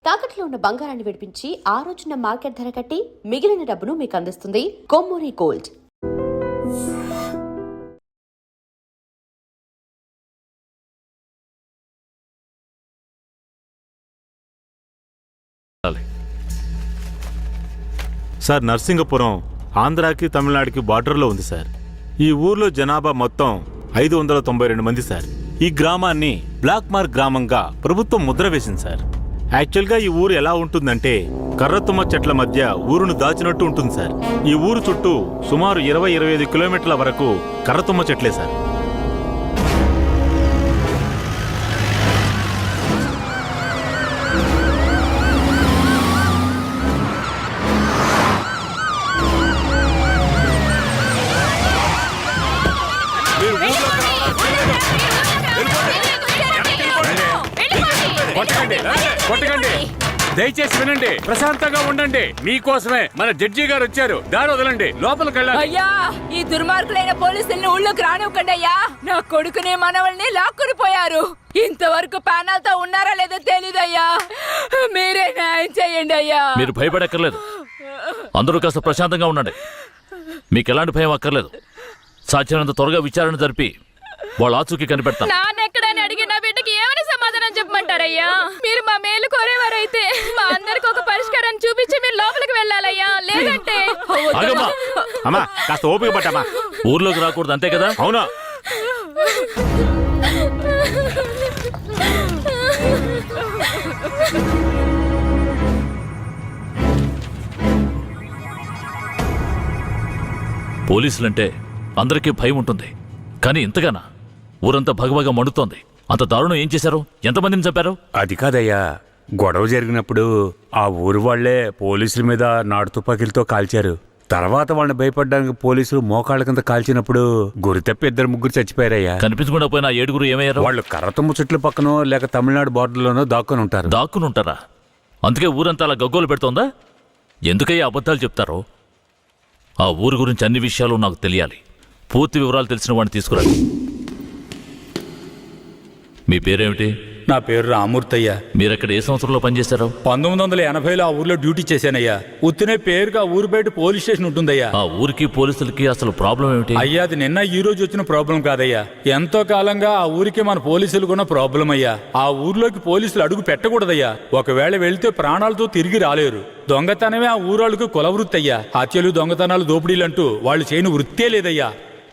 తాకట్లో ఉన్న బంగారాన్ని విడిపించి ఆ రోజున మార్కెట్ ధర కట్టి మిగిలిన డబ్బును మీకు అందిస్తుంది కొమ్మూరి గోల్డ్. సార్, నర్సింగపురం ఆంధ్రాకి తమిళనాడుకి బార్డర్లో ఉంది సార్. ఈ ఊర్లో జనాభా మొత్తం 592 మంది సార్. ఈ గ్రామాన్ని బ్లాక్ మార్క్ గ్రామంగా ప్రభుత్వం ముద్ర వేసింది సార్. యాక్చువల్గా ఈ ఊరు ఎలా ఉంటుందంటే కర్రతుమ్మ చెట్ల మధ్య ఊరును దాచినట్టు ఉంటుంది సార్. ఈ ఊరు చుట్టూ సుమారు 20-25 కిలోమీటర్ల వరకు కర్రతుమ్మ చెట్లే సార్. కొట్టకండి, దయచేసి వినండి, ప్రశాంతంగా ఉండండి. మీకోసమే మన జడ్జి గారు వచ్చారు. దారి వదలండి, లోపలికి వెళ్ళండి. అయ్యా, ఈ దుర్మార్గులైన పోలీసుల్ని ఊళ్ళోకి రానివ్వకండి అయ్యా. నా కొడుకుని మనవల్ని లాక్కుని పోయారు. ఇంతవరకు ప్యానల్తో ఉన్నారా లేదో తెలీదయ్యా. మీరే న్యాయం చేయండి అయ్యా. మీరు భయపడక్కర్లేదు, అందరూ కాస్త ప్రశాంతంగా ఉండండి. మీకు ఎలాంటి భయం అక్కర్లేదు. సాధ్యమైనంత త్వరగా విచారణ జరిపి వాళ్ళ ఆచూకీ కనిపెడతాను. నాన్నెక్కడని అడిగి నా బిడ్డకి ఏమని సమాధానం చెప్పమంటారయ్యా? మీరు మా మేలు కోరేవారైతే మా అందరికి ఒక పరిష్కారం చూపించి మీరు లోపలికి వెళ్ళాలయ్యా. లేదంటే అమ్మా, కాస్త ఓపిక పట్టమ్మా. ఊర్లోకి రాకూడదు, అంతే కదా? అవునా? పోలీసులంటే అందరికీ భయం ఉంటుంది, కానీ ఇంతగానా? ఊరంతా భగభగ మండుతోంది. అంత దారుణం ఏం చేశారు? ఎంతమందిని చంపారు? అది కాదయ్యా, గొడవ జరిగినప్పుడు ఆ ఊరు వాళ్లే పోలీసుల మీద నాటు తుపాకీలతో కాల్చారు. తర్వాత వాళ్ళని భయపడడానికి పోలీసులు మోకాళ్ళ కింద కాల్చినప్పుడు గురి తప్పి 2-3 చచ్చిపోయారయ్యా. కనిపించకుండా పోయిన 7 ఏమయ్యారు? వాళ్ళు కర్రతుమ్మ చెట్ల పక్కనో లేక తమిళనాడు బార్డర్లోనో దాక్కుని ఉంటారు. దాక్కుని ఉంటారా? అందుకే ఊరంతా అలా గగ్గోలు పెడుతోందా? ఎందుకయ్యా అబద్ధాలు చెప్తారో? ఆ ఊరు గురించి అన్ని విషయాలు నాకు తెలియాలి. పూర్తి వివరాలు తెలిసిన వాడిని తీసుకురండి. మీ పేరేమిటి? నా పేరు రామూర్తయ్య. మీరక్కడ ఏ సంవత్సరంలో పనిచేశారు? 1980లో ఆ ఊర్లో డ్యూటీ చేశానయ్యా. ఉత్తినే పేరుగా ఊరు బయట పోలీస్ స్టేషన్ ఉంటుందయ్యా. ఆ ఊరికి పోలీసులకి అసలు ప్రాబ్లం ఏమిటి? అయ్యా, అది నిన్న ఈ రోజు వచ్చిన ప్రాబ్లం కాదయ్యా. ఎంతో కాలంగా ఆ ఊరికి మన పోలీసులు కూడా ప్రాబ్లం అయ్యా. ఆ ఊర్లోకి పోలీసులు అడుగు పెట్టకూడదయ్యా. ఒకవేళ వెళ్తే ప్రాణాలతో తిరిగి రాలేరు. దొంగతనమే ఆ ఊరాళ్ళకు కులవృత్తి అయ్యా. హత్యలు, దొంగతనాలు, దోపిడీలంటూ వాళ్ళు చేయని వృత్తే లేదయ్యా.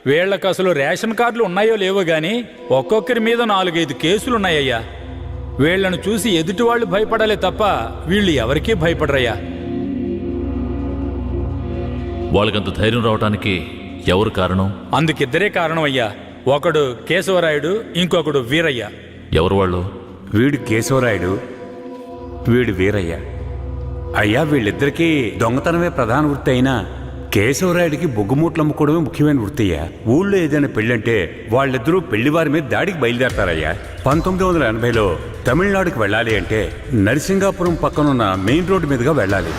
వీళ్లకు అసలు రేషన్ కార్డులు ఉన్నాయో లేవో గాని ఒక్కొక్కరి మీద 4-5 కేసులున్నాయ్యా. వీళ్లను చూసి ఎదుటి వాళ్ళు భయపడాలే తప్ప వీళ్ళు ఎవరికీ భయపడరయ్యా. వాళ్ళకంత ధైర్యం రావడానికి ఎవరు కారణం? అందుకిద్దరే కారణం అయ్యా. ఒకడు కేశవరాయుడు, ఇంకొకడు వీరయ్య. ఎవరు వాళ్ళు? వీడు కేశవరాయుడు, వీడు వీరయ్య. అయ్యా, వీళ్ళిద్దరికీ దొంగతనమే ప్రధాన వృత్తి అయినా కేశవరాయుడికి బొగ్గుమూట్లు అమ్ముకోవడమే ముఖ్యమైన వృత్తియ్యా. ఊళ్ళో ఏదైనా పెళ్ళంటే వాళ్ళిద్దరూ పెళ్లివారి మీద దాడికి బయలుదేరతారయ్యా. 1980లో తమిళనాడుకి వెళ్ళాలి అంటే నరసింగాపురం పక్కనున్న మెయిన్ రోడ్డు మీదుగా వెళ్ళాలి.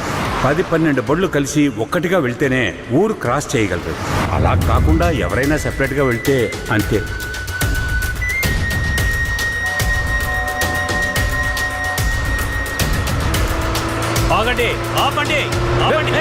10-12 బళ్ళు కలిసి ఒక్కటిగా వెళ్తేనే ఊరు క్రాస్ చేయగలరు. అలా కాకుండా ఎవరైనా సెపరేట్గా వెళ్తే అంతే. ఆగండి, ఆపండి, ఆపండి.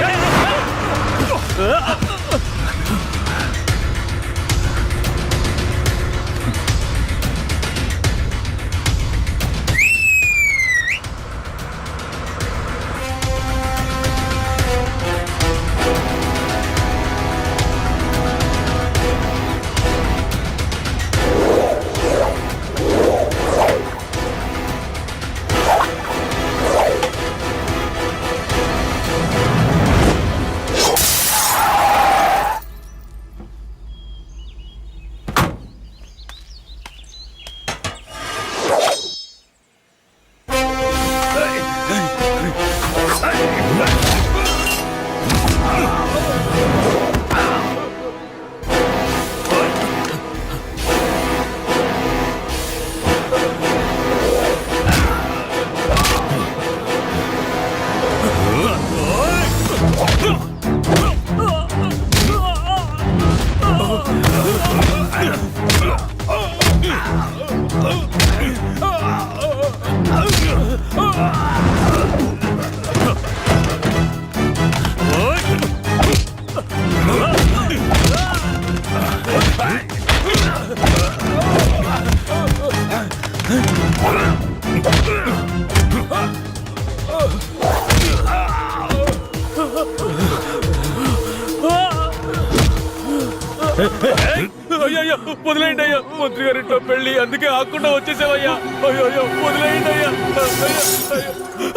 అయ్యో వదిలేయండి అయ్యా, మంత్రి గారింట్లో పెళ్లి అందుకే ఆకుండా వచ్చేసావయ్యా. అయ్యో వదిలేయండి అయ్యా.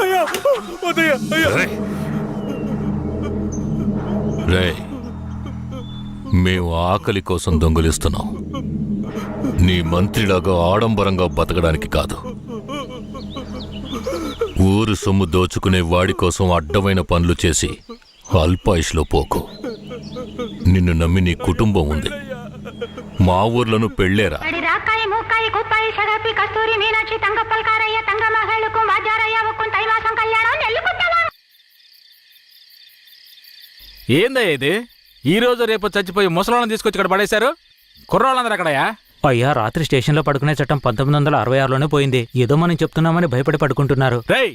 అయ్యా వద్దయ్యా. అయ్యో రేయ్, మేము ఆకలి కోసం దొంగలిస్తున్నాం, నీ మంత్రిలాగా ఆడంబరంగా బతకడానికి కాదు. ఊరు సొమ్ము దోచుకునే వాడి కోసం అడ్డమైన పనులు చేసి అల్పాయుష్లో పోకు. నిన్ను నమ్మి నీ కుటుంబం ఉంది. మా ఊర్లను పెళ్ళేరా. రాకాయ మూకాయ కుప్పాయి సగపి కస్తూరి మీనాక్షి తంగప్పల్ కారయ్య తంగ మహళకు మాజారయ్య ఒక్కun తైమాసం కళ్యాణం నెల్లుకుంటావా? ఏందయ్య ఇది? ఈ రోజు రేపు చచ్చిపోయి ముసలాళ్ళని తీసుకొచ్చి ఇక్కడ పడేశారు. కుర్రాళ్ళందరూ అక్కడయా? అయ్యా, రాత్రి స్టేషన్లో పడుకునే చట్టం 1966లోనే పోయింది. ఏదో మనం చెప్తున్నామని భయపడి పడుకుంటున్నారు. రేయ్,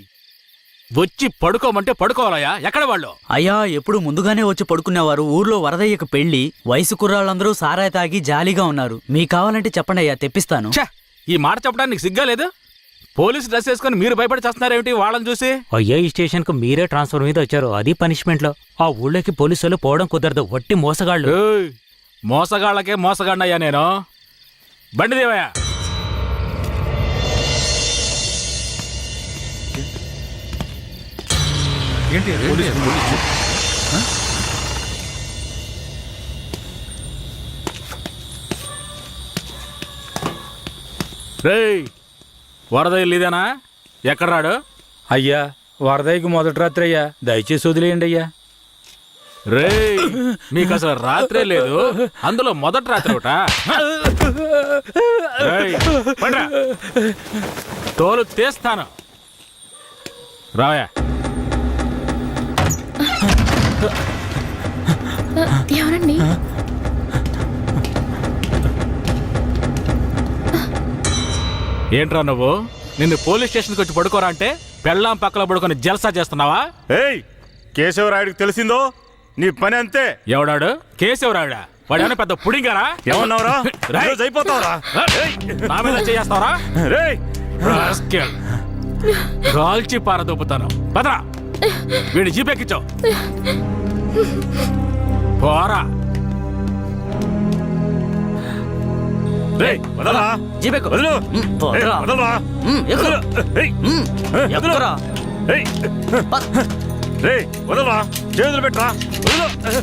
వచ్చి పడుకోమంటే పడుకోవాలయ్యా. ఎక్కడ వాళ్ళు? అయ్యా, ఎప్పుడు ముందుగానే వచ్చి పడుకునేవారు. ఊర్లో వరదయ్యకు పెళ్లి, వయసు కుర్రాళ్ళందరూ సారాయి తాగి జాలీగా ఉన్నారు. మీకు కావాలంటే చెప్పండి అయ్యా, తెప్పిస్తాను. ఛ, ఈ మాట చెప్పడానికి సిగ్గా లేదు? పోలీసు డ్రెస్ వేసుకుని మీరు భయపడి చేస్తున్నారేమిటి వాళ్ళని చూసి? అయ్యా, ఈ స్టేషన్కు మీరే ట్రాన్స్ఫర్ మీద వచ్చారు, అది పనిష్మెంట్లో. ఆ ఊళ్ళోకి పోలీసులు పోవడం కుదరదు, వట్టి మోసగాళ్ళు. ఏయ్, మోసగాళ్ళకే మోసగాడినయ్యా నేను. బండి దేవయ్యా. రేయ్, వరద ఇల్లుదేనా? ఎక్కడ రాడు? అయ్యా, వరదయ్యకు మొదటి రాత్రి అయ్యా, దయచేసి వదిలేయండి అయ్యా. రేయ్, మీకు అసలు రాత్రే లేదు, అందులో మొదటి రాత్రి ఒకట. రేయ్, పండ్రా. తోలు తీస్తాను. రావయా. ఎవరండి? ఏంట్రా నువ్వు? నిన్ను పోలీస్ స్టేషన్కి వచ్చి పడుకోరా అంటే పెళ్ళాం పక్కలో పడుకొని జల్సా చేస్తున్నావా? ఏయ్, కేశవరాయుడికి తెలిసిందో నీ పని అంతే. ఎవడాడు? కేశవరాయుడా? వాడేమైనా పెద్ద పుడింగారా? ఏమన్నావురా? అయిపోతావురా. నా మీద చేస్తావరా? రేయ్, కాల్చి పారదొప్పుతాను. భద్రా, వీడి జీపెక్కించావు. పోరా. రేయ్, వదలరా. జీపెక్కు. వదలు. ఏయ్, వదలరా. ఏయ్, ఎక్కురా. ఏయ్, రేయ్, వదలరా. చేతులు పెట్టరా. వదలు.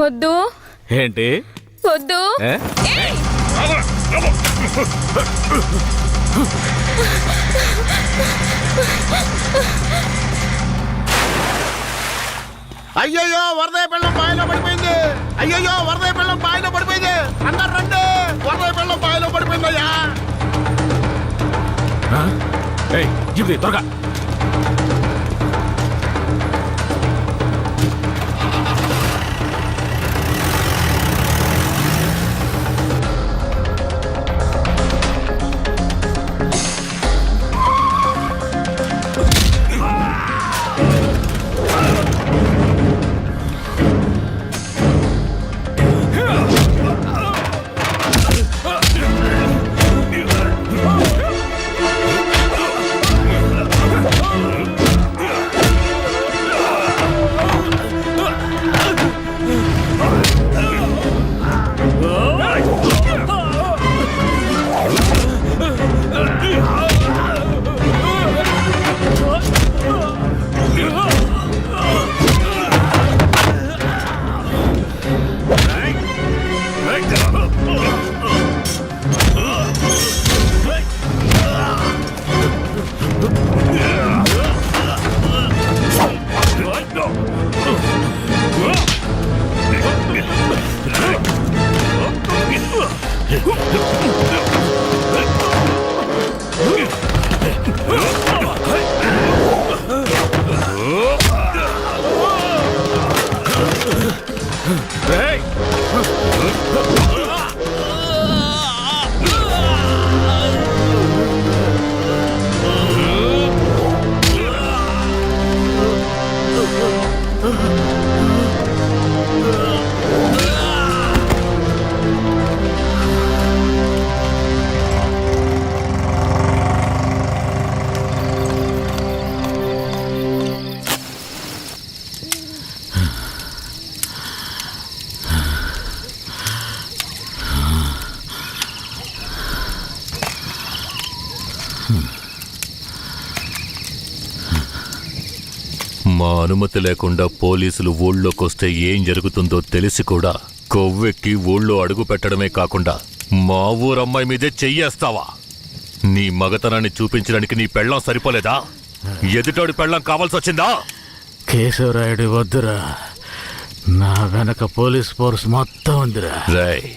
వద్దు. ఏంటి? వద్దు. ఏ? అయ్యయ్యో, వరదయ్య పెళ్ళం బావిలో పడిపోయింది. అయ్యయ్యో, వరదయ్య పెళ్ళం బావిలో పడిపోయింది. అందరు రండి, వరదయ్య పెళ్ళం బావిలో పడిపోయిందయ్యా. ఏయ్, జీప్ త్వరగా. అనుమతి లేకుండా పోలీసులు ఊళ్ళోకొస్తే ఏం జరుగుతుందో తెలిసి కూడా కొవ్వెక్కి ఊళ్ళో అడుగు పెట్టడమే కాకుండా మా ఊరమ్మాయి మీదే చెయ్యేస్తావా? నీ మగతనాన్ని చూపించడానికి నీ పెళ్ళం సరిపోలేదా? ఎదుటోడి పెళ్ళం కావాల్సొచ్చిందా? కేశవరాయుడు వద్దురా, నా వెనక పోలీస్ ఫోర్స్ మొత్తం ఉందిరా. రేయ్